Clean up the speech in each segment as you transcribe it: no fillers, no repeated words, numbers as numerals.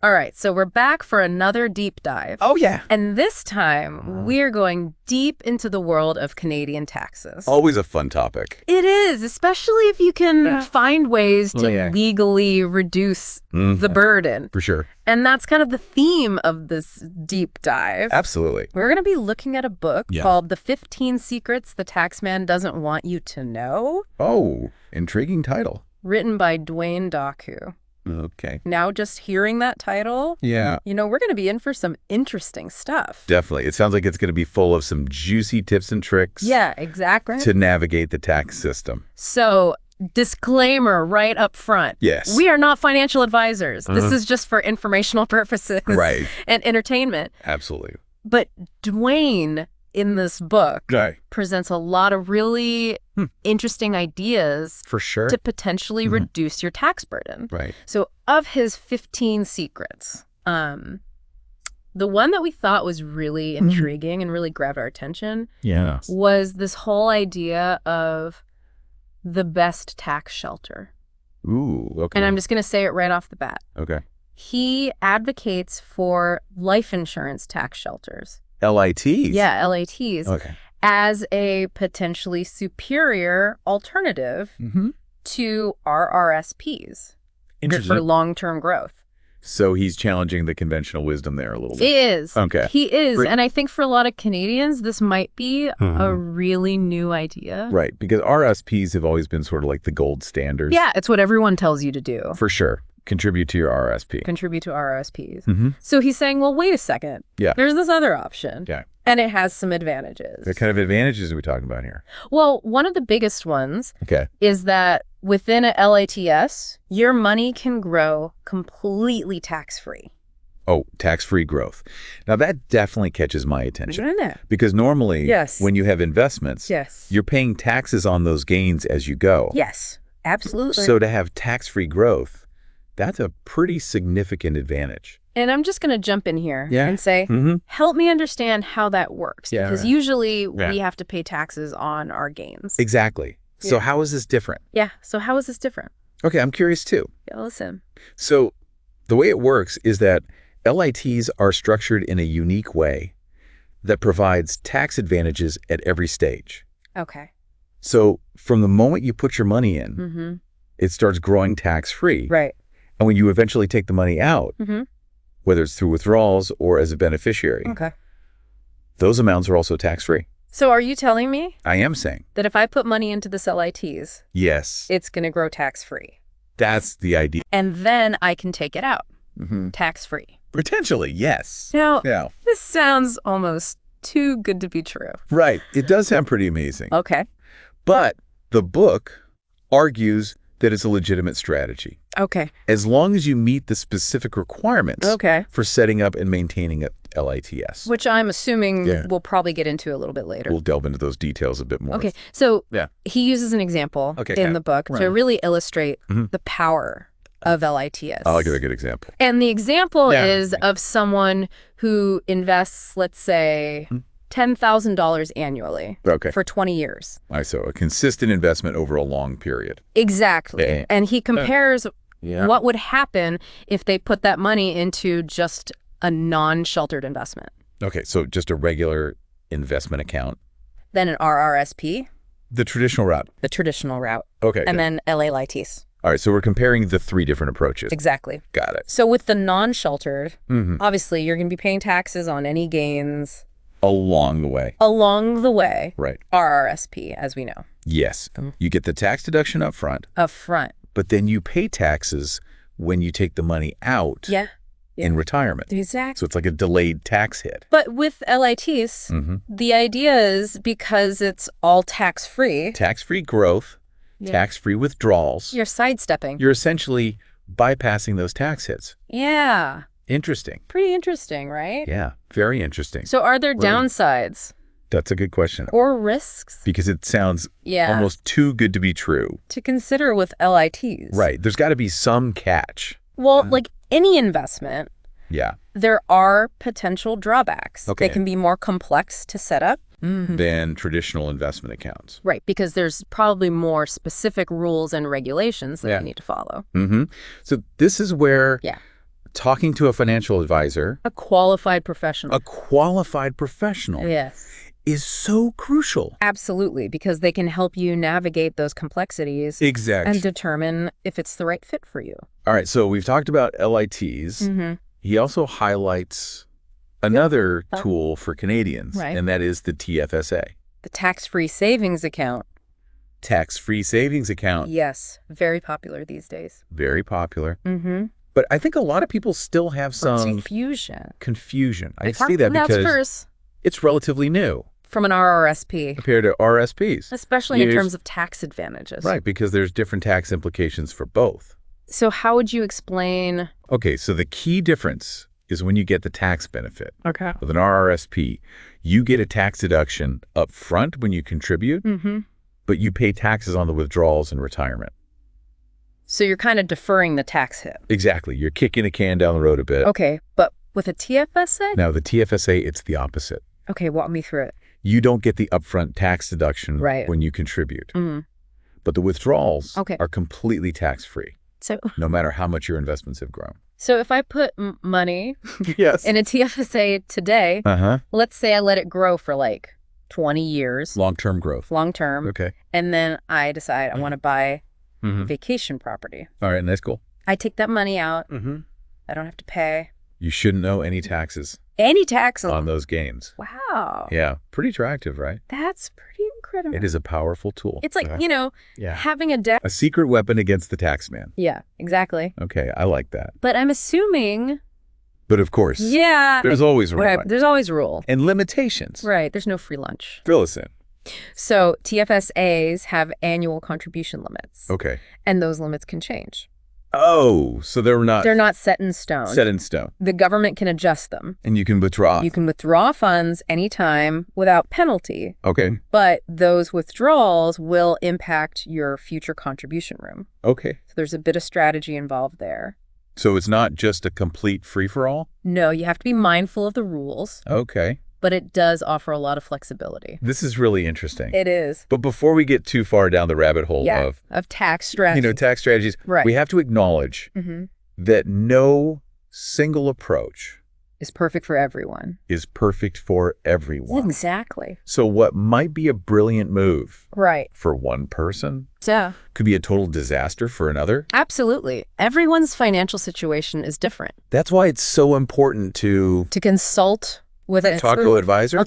All right, so we're back for another deep dive. Oh, yeah. And this time, we're going deep into the world of Canadian taxes. Always a fun topic. It is, especially if you can find ways to legally reduce the burden. For sure. And that's kind of the theme of this deep dive. Absolutely. We're going to be looking at a book called The 15 Secrets the Taxman Doesn't Want You to Know. Oh, intriguing title. Written by Dwayne Daku. Okay. Now, just hearing that title, yeah, you know, we're going to be in for some interesting stuff. Definitely. It sounds like it's going to be full of some juicy tips and tricks. Yeah, exactly. To navigate the tax system. So, disclaimer right up front. Yes. We are not financial advisors. This is just for informational purposes and entertainment. Absolutely. But Dwayne, in this book, presents a lot of really interesting ideas for sure to potentially reduce your tax burden. Right. So of his 15 secrets, the one that we thought was really intriguing and really grabbed our attention was this whole idea of the best tax shelter. Ooh, okay. And I'm just going to say it right off the bat. Okay. He advocates for life insurance tax shelters. LITs? Yeah, LITs. Okay. As a potentially superior alternative to RRSPs for long-term growth. So he's challenging the conventional wisdom there a little bit. He is. Okay. He is. And I think for a lot of Canadians, this might be a really new idea. Right. Because RSPs have always been sort of like the gold standards. Yeah, it's what everyone tells you to do. For sure. Contribute to your RRSP. Contribute to RRSPs. So he's saying, well, wait a second. Yeah. There's this other option. Yeah. And it has some advantages. What kind of advantages are we talking about here? Well, one of the biggest ones is that within a LITS, your money can grow completely tax-free. Oh, tax-free growth. Now, that definitely catches my attention. Isn't it? Because normally, when you have investments, you're paying taxes on those gains as you go. Yes, absolutely. So to have tax-free growth, that's a pretty significant advantage. And I'm just going to jump in here and say, help me understand how that works. Because usually we have to pay taxes on our gains. Exactly. So how is this different? Yeah. So how is this different? Okay, I'm curious too. Yeah, listen. So the way it works is that LITs are structured in a unique way that provides tax advantages at every stage. Okay. So from the moment you put your money in, it starts growing tax-free. Right. And when you eventually take the money out, whether it's through withdrawals or as a beneficiary, those amounts are also tax-free. So are you telling me? I am saying. That if I put money into this LITs, it's going to grow tax-free. That's the idea. And then I can take it out tax-free. Potentially, yes. Now, this sounds almost too good to be true. Right. It does sound pretty amazing. Okay. But the book argues that it's a legitimate strategy. Okay. As long as you meet the specific requirements for setting up and maintaining a LITS. Which I'm assuming we'll probably get into a little bit later. We'll delve into those details a bit more. Okay. So he uses an example in the book to really illustrate the power of LITS. I'll give a good example. And the example is of someone who invests, let's say, $10,000 annually for 20 years. So a consistent investment over a long period. Exactly. And he compares what would happen if they put that money into just a non-sheltered investment. Okay, so just a regular investment account. Then an RRSP. The traditional route. The traditional route. Okay. And then LITs. All right, so we're comparing the three different approaches. Exactly. Got it. So with the non-sheltered, obviously you're going to be paying taxes on any gains. Along the way. Along the way. Right. RRSP, as we know. Yes. You get the tax deduction up front. Up front. But then you pay taxes when you take the money out in retirement. Exactly. So it's like a delayed tax hit. But with LITs, the idea is because it's all tax-free. Tax-free growth, tax-free withdrawals. You're sidestepping. You're essentially bypassing those tax hits. Yeah. Interesting. Pretty interesting, right? Yeah, very interesting. So are there downsides? That's a good question. Or risks? Because it sounds almost too good to be true. To consider with LITs. Right. There's got to be some catch. Well, like any investment, Yeah. there are potential drawbacks. Okay. They can be more complex to set up. Than traditional investment accounts. Right, because there's probably more specific rules and regulations that you need to follow. So this is where talking to a financial advisor, a qualified professional. Yes. Is so crucial. Absolutely, because they can help you navigate those complexities. Exactly. And determine if it's the right fit for you. All right, so we've talked about LITs. He also highlights another tool for Canadians, and that is the TFSA. The tax-free savings account. Tax-free savings account. Yes, very popular these days. Very popular. But I think a lot of people still have some confusion. I see that because it's relatively new. From an RRSP. Compared to RSPs. Especially in terms of tax advantages. Right, because there's different tax implications for both. So how would you explain? Okay, so the key difference is when you get the tax benefit. Okay. With an RRSP, you get a tax deduction up front when you contribute, but you pay taxes on the withdrawals in retirement. So you're kind of deferring the tax hit. Exactly. You're kicking a can down the road a bit. Okay, but with a TFSA? Now, the TFSA, it's the opposite. Okay, walk me through it. You don't get the upfront tax deduction when you contribute. But the withdrawals are completely tax-free, no matter how much your investments have grown. So if I put money in a TFSA today, let's say I let it grow for like 20 years. Long-term growth. Long-term. Okay. And then I decide I want to buy vacation property. All right, that's cool. I take that money out. I don't have to pay. You shouldn't owe any taxes. Any tax on those gains. Wow. Yeah, pretty attractive, right? That's pretty incredible. It is a powerful tool. It's like, having a secret weapon against the tax man. Yeah, exactly. Okay, I like that. But I'm assuming... But of course. Yeah. There's always a rule. Right, there's always a rule. And limitations. Right, there's no free lunch. Fill us in. So TFSAs have annual contribution limits. Okay. And those limits can change. Oh, so they're not set in stone. Set in stone. The government can adjust them. And you can withdraw. You can withdraw funds anytime without penalty. Okay. But those withdrawals will impact your future contribution room. Okay. So there's a bit of strategy involved there. So it's not just a complete free-for-all? No, you have to be mindful of the rules. Okay. But it does offer a lot of flexibility. This is really interesting. It is. But before we get too far down the rabbit hole of tax strategies. Tax strategies, we have to acknowledge that no single approach is perfect for everyone. Is perfect for everyone. Exactly. So what might be a brilliant move for one person could be a total disaster for another? Absolutely. Everyone's financial situation is different. That's why it's so important to consult with a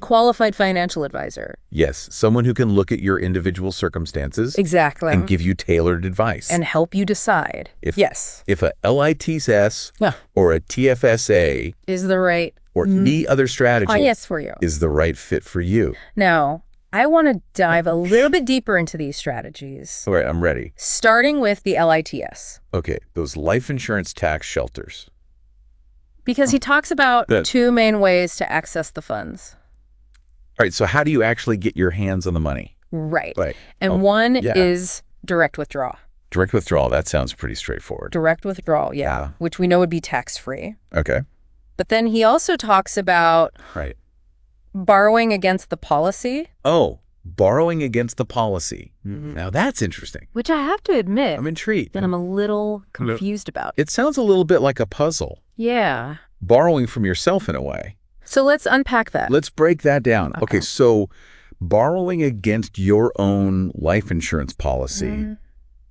qualified financial advisor. Yes, someone who can look at your individual circumstances. Exactly. And give you tailored advice. And help you decide. If a LITS or a TFSA is the right or any other strategy for you is the right fit for you. Now, I want to dive a little bit deeper into these strategies. All right, I'm ready. Starting with the LITS. Okay, those life insurance tax shelters. Because he talks about two main ways to access the funds. All right, so how do you actually get your hands on the money? Right. And one is direct withdrawal. Direct withdrawal, that sounds pretty straightforward. Direct withdrawal, which we know would be tax-free. Okay. But then he also talks about borrowing against the policy. Oh, borrowing against the policy. Now that's interesting. Which I have to admit, I'm intrigued. That I'm a little confused about. It sounds a little bit like a puzzle. Yeah. Borrowing from yourself in a way. So let's unpack that. Let's break that down. Okay, so borrowing against your own life insurance policy.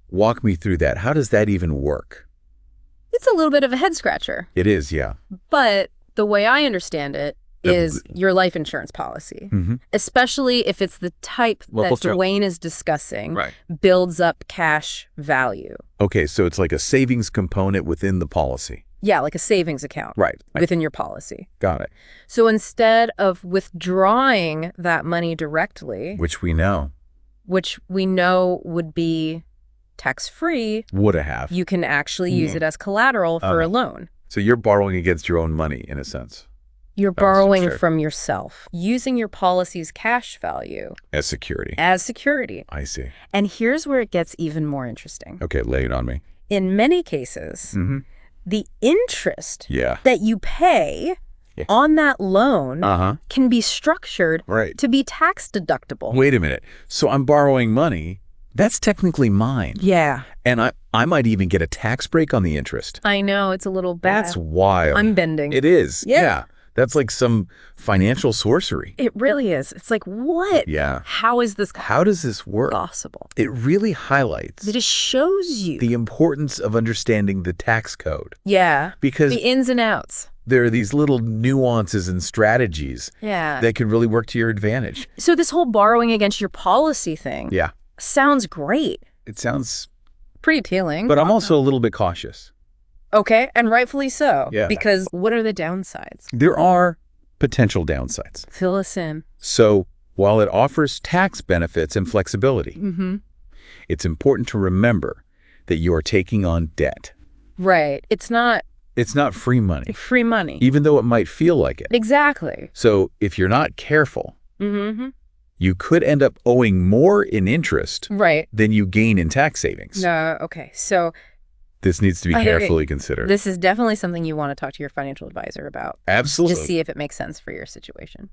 Walk me through that. How does that even work? It's a little bit of a head scratcher. It is, yeah. But the way I understand it is your life insurance policy, especially if it's the type that Dwayne is discussing, builds up cash value. Okay, so it's like a savings component within the policy. Yeah, like a savings account within your policy. Got it. So instead of withdrawing that money directly, which we know would be tax-free, you can actually use it as collateral for a loan. So you're borrowing against your own money in a sense. You're borrowing from yourself, using your policy's cash value. As security. I see. And here's where it gets even more interesting. Okay, lay it on me. In many cases, the interest that you pay on that loan can be structured to be tax deductible. Wait a minute. So I'm borrowing money. That's technically mine. Yeah. And I might even get a tax break on the interest. I know, it's a little bad. That's wild. I'm bending. It is. Yeah. That's like some financial sorcery. It really is. It's like, what? Yeah. How does this work? Possible. It really highlights. It just shows you the importance of understanding the tax code. Yeah. Because the ins and outs. There are these little nuances and strategies that can really work to your advantage. So this whole borrowing against your policy thing sounds great. It sounds pretty appealing. But I'm also a little bit cautious. Okay, and rightfully so. Yeah. Because what are the downsides? There are potential downsides. Fill us in. So while it offers tax benefits and flexibility, it's important to remember that you are taking on debt. Right. It's not free money. Free money. Even though it might feel like it. Exactly. So if you're not careful, you could end up owing more in interest than you gain in tax savings. No, okay. So this needs to be carefully considered. This is definitely something you want to talk to your financial advisor about. Absolutely. Just see if it makes sense for your situation.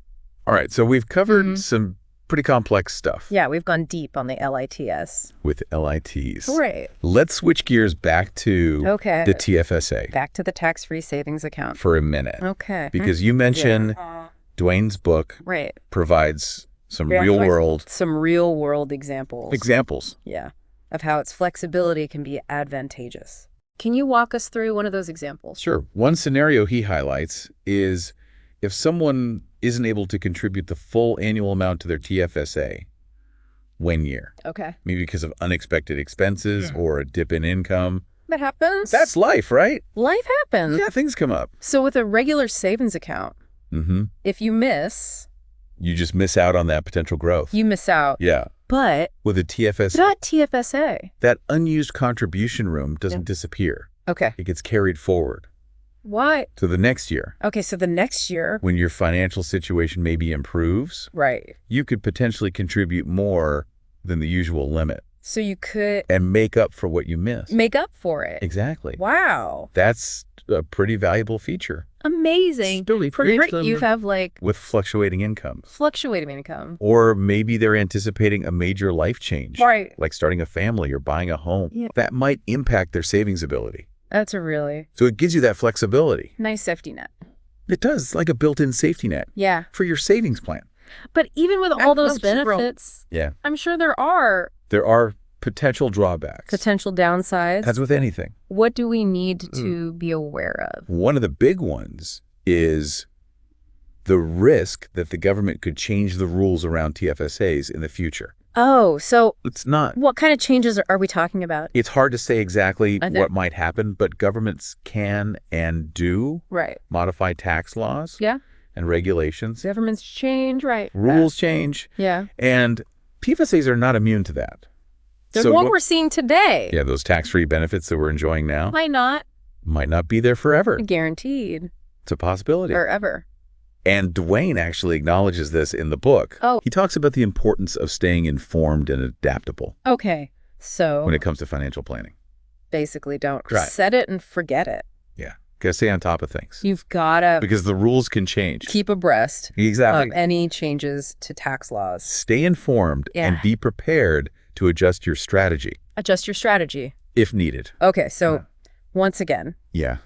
All right. So we've covered some pretty complex stuff. Yeah, we've gone deep on the LITS. With LITs. Right. Let's switch gears back to the TFSA. Back to the tax-free savings account. For a minute. Okay. Because you mentioned Dwayne's book provides some real-world examples. Yeah. Of how its flexibility can be advantageous. Can you walk us through one of those examples? Sure. One scenario he highlights is if someone isn't able to contribute the full annual amount to their TFSA one year. Okay. Maybe because of unexpected expenses or a dip in income. That happens. That's life, right? Life happens. Yeah, things come up. So with a regular savings account, if you miss... You just miss out on that potential growth. You miss out. Yeah. But with a TFSA, not TFSA. That unused contribution room doesn't disappear. Okay. It gets carried forward. Why? To the next year. Okay, so the next year. When your financial situation maybe improves. Right. You could potentially contribute more than the usual limit. So you could... And make up for what you missed. Make up for it. Exactly. Wow. That's a pretty valuable feature. Amazing. For you have like... With fluctuating incomes. Fluctuating income. Or maybe they're anticipating a major life change. Right. Like starting a family or buying a home. Yeah. That might impact their savings ability. That's a really... So it gives you that flexibility. Nice safety net. It does. It's like a built-in safety net. Yeah. For your savings plan. But even with all those benefits, I'm sure there are... There are potential drawbacks. Potential downsides. As with anything. What do we need to be aware of? One of the big ones is the risk that the government could change the rules around TFSAs in the future. Oh, so it's not. What kind of changes are we talking about? It's hard to say exactly what might happen, but governments can and do modify tax laws and regulations. Governments change, rules change. Yeah. And TFSAs are not immune to that. There's what we're seeing today. Yeah, those tax-free benefits that we're enjoying now. Might not be there forever. Guaranteed. It's a possibility. Forever. And Dwayne actually acknowledges this in the book. Oh. He talks about the importance of staying informed and adaptable. Okay. So. When it comes to financial planning. Basically, don't set it and forget it. Yeah. Got to stay on top of things. You've got to. Because the rules can change. Keep abreast. Exactly. Of any changes to tax laws. Stay informed and be prepared to adjust your strategy. Adjust your strategy. If needed. Okay. So. Once again,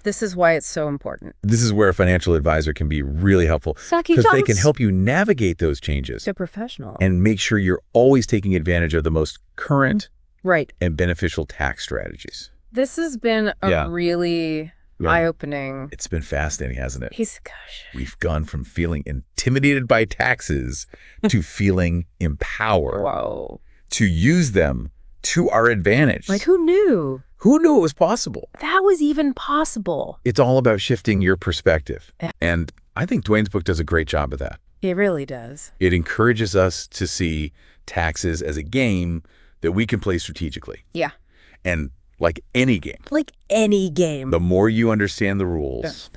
this is why it's so important. This is where a financial advisor can be really helpful because they can help you navigate those changes. They're professional. And make sure you're always taking advantage of the most current and beneficial tax strategies. This has been a really eye-opening. It's been fascinating, hasn't it? Gosh. We've gone from feeling intimidated by taxes to feeling empowered. Whoa. To use them to our advantage. Like, who knew? Who knew it was possible? That was even possible. It's all about shifting your perspective. And I think Dwayne's book does a great job of that. It really does. It encourages us to see taxes as a game that we can play strategically. Yeah. And like any game. Like any game. The more you understand the rules,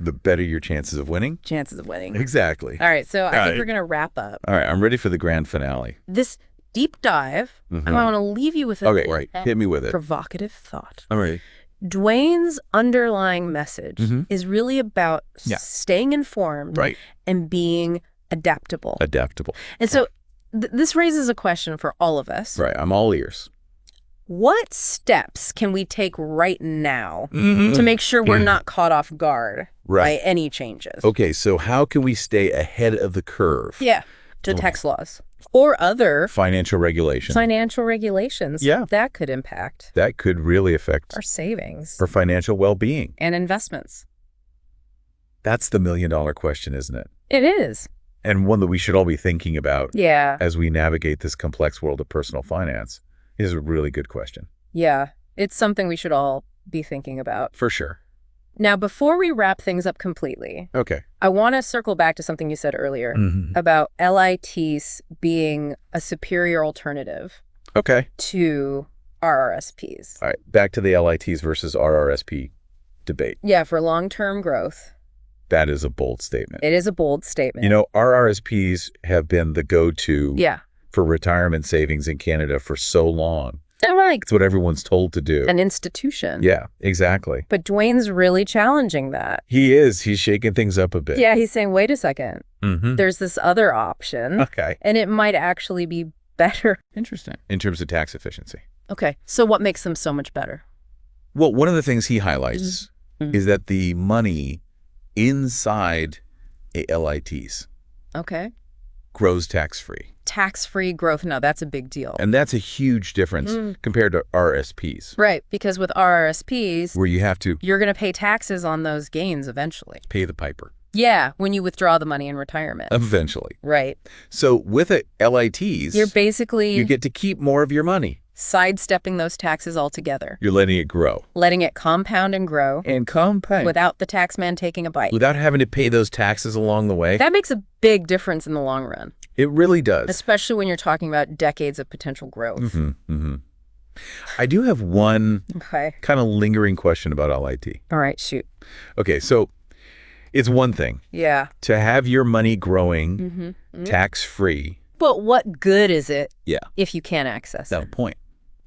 the better your chances of winning. Chances of winning. Exactly. All right. So I think we're going to wrap up. All right. I'm ready for the grand finale. This deep dive, I want to leave you with a hit me with it. Provocative thought. All right. Dwayne's underlying message is really about staying informed and being adaptable. Adaptable. And so this raises a question for all of us. Right. I'm all ears. what steps can we take right now to make sure we're not caught off guard by any changes? Okay, so how can we stay ahead of the curve? Yeah, to tax laws or other financial regulations. Yeah. That could impact. That could really affect our savings. Our financial well-being. And investments. That's the million-dollar question, isn't it? It is. And one that we should all be thinking about as we navigate this complex world of personal finance. Is a really good question. Yeah, it's something we should all be thinking about. For sure. Now, before we wrap things up completely, I want to circle back to something you said earlier about LITs being a superior alternative to RRSPs. All right, back to the LITs versus RRSP debate. Yeah, for long-term growth. That is a bold statement. It is a bold statement. You know, RRSPs have been the go-to for retirement savings in Canada for so long. It's what everyone's told to do. An institution. Yeah, exactly. But Dwayne's really challenging that. He is. He's shaking things up a bit. Yeah, he's saying, wait a second. There's this other option. And it might actually be better. Interesting. In terms of tax efficiency. Okay. So what makes them so much better? Well, one of the things he highlights is that the money inside a LITs grows tax-free. Tax-free growth. No, that's a big deal. And that's a huge difference compared to RRSPs. Right, because with RRSPs, where you're going to pay taxes on those gains eventually. Pay the piper. Yeah, when you withdraw the money in retirement. Eventually. Right. So with LITs, you get to keep more of your money. Sidestepping those taxes altogether. You're letting it grow. Letting it compound and grow. And compound. Without the tax man taking a bite. Without having to pay those taxes along the way. That makes a big difference in the long run. It really does. Especially when you're talking about decades of potential growth. I do have one kind of lingering question about LIT. All right, shoot. Okay, so it's one thing. Yeah. To have your money growing tax-free. But what good is it if you can't access it? That's the point.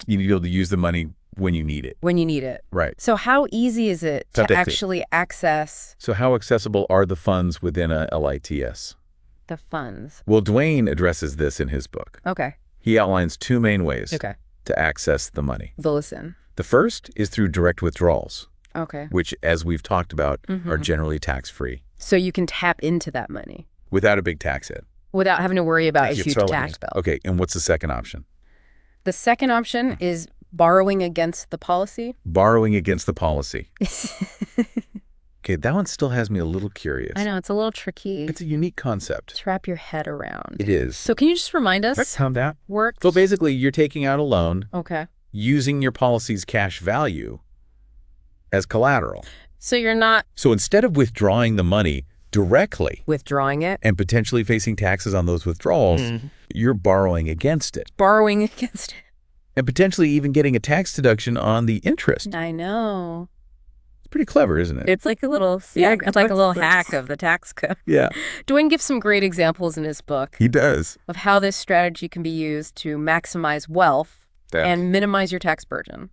You need to be able to use the money when you need it. When you need it. Right. So how easy is it to actually access? So how accessible are the funds within a LITS? The funds. Well, Dwayne addresses this in his book. Okay. He outlines two main ways to access the money. Listen. The first is through direct withdrawals. Okay. Which, as we've talked about, are generally tax-free. So you can tap into that money. Without a big tax hit. Without having to worry about a huge tax bill. Okay, and what's the second option? The second option is borrowing against the policy. Borrowing against the policy. Okay, that one still has me a little curious. I know, it's a little tricky. It's a unique concept. To wrap your head around. It is. So can you just remind us? Calm down. Worked. So basically, you're taking out a loan. Okay. Using your policy's cash value as collateral. So you're not... So instead of withdrawing the money directly. Withdrawing it. And potentially facing taxes on those withdrawals, you're borrowing against it. Borrowing against it. And potentially even getting a tax deduction on the interest. I know. It's pretty clever, isn't it? It's like a little, it's like a little hack of the tax code. Yeah. Dwayne gives some great examples in his book. He does. Of how this strategy can be used to maximize wealth and minimize your tax burden.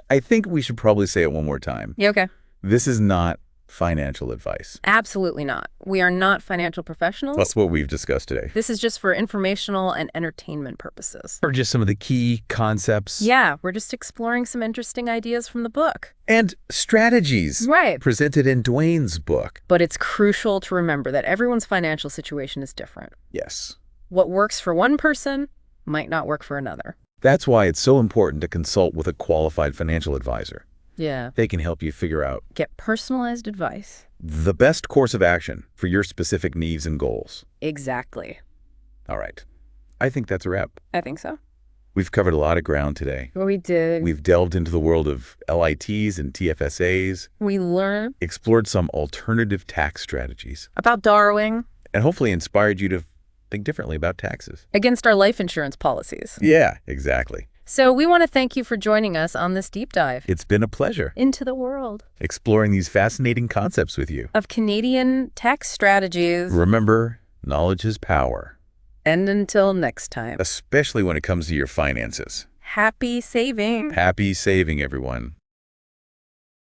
I think we should probably say it one more time. Yeah, okay. This is not financial advice. Absolutely not. We are not financial professionals. That's what we've discussed today. This is just for informational and entertainment purposes. Or just some of the key concepts. Yeah, we're just exploring some interesting ideas from the book. And strategies. Right. Presented in Dwayne's book. But it's crucial to remember that everyone's financial situation is different. Yes. What works for one person might not work for another. That's why it's so important to consult with a qualified financial advisor. Yeah. They can help you figure out. Get personalized advice. The best course of action for your specific needs and goals. Exactly. All right. I think that's a wrap. I think so. We've covered a lot of ground today. Well, we did. We've delved into the world of LITs and TFSAs. We learned. Explored some alternative tax strategies. About borrowing. And hopefully inspired you to think differently about taxes. Against our life insurance policies. Yeah, exactly. So we want to thank you for joining us on this deep dive. It's been a pleasure. Into the world. Exploring these fascinating concepts with you. Of Canadian tax strategies. Remember, knowledge is power. And until next time. Especially when it comes to your finances. Happy saving. Happy saving, everyone.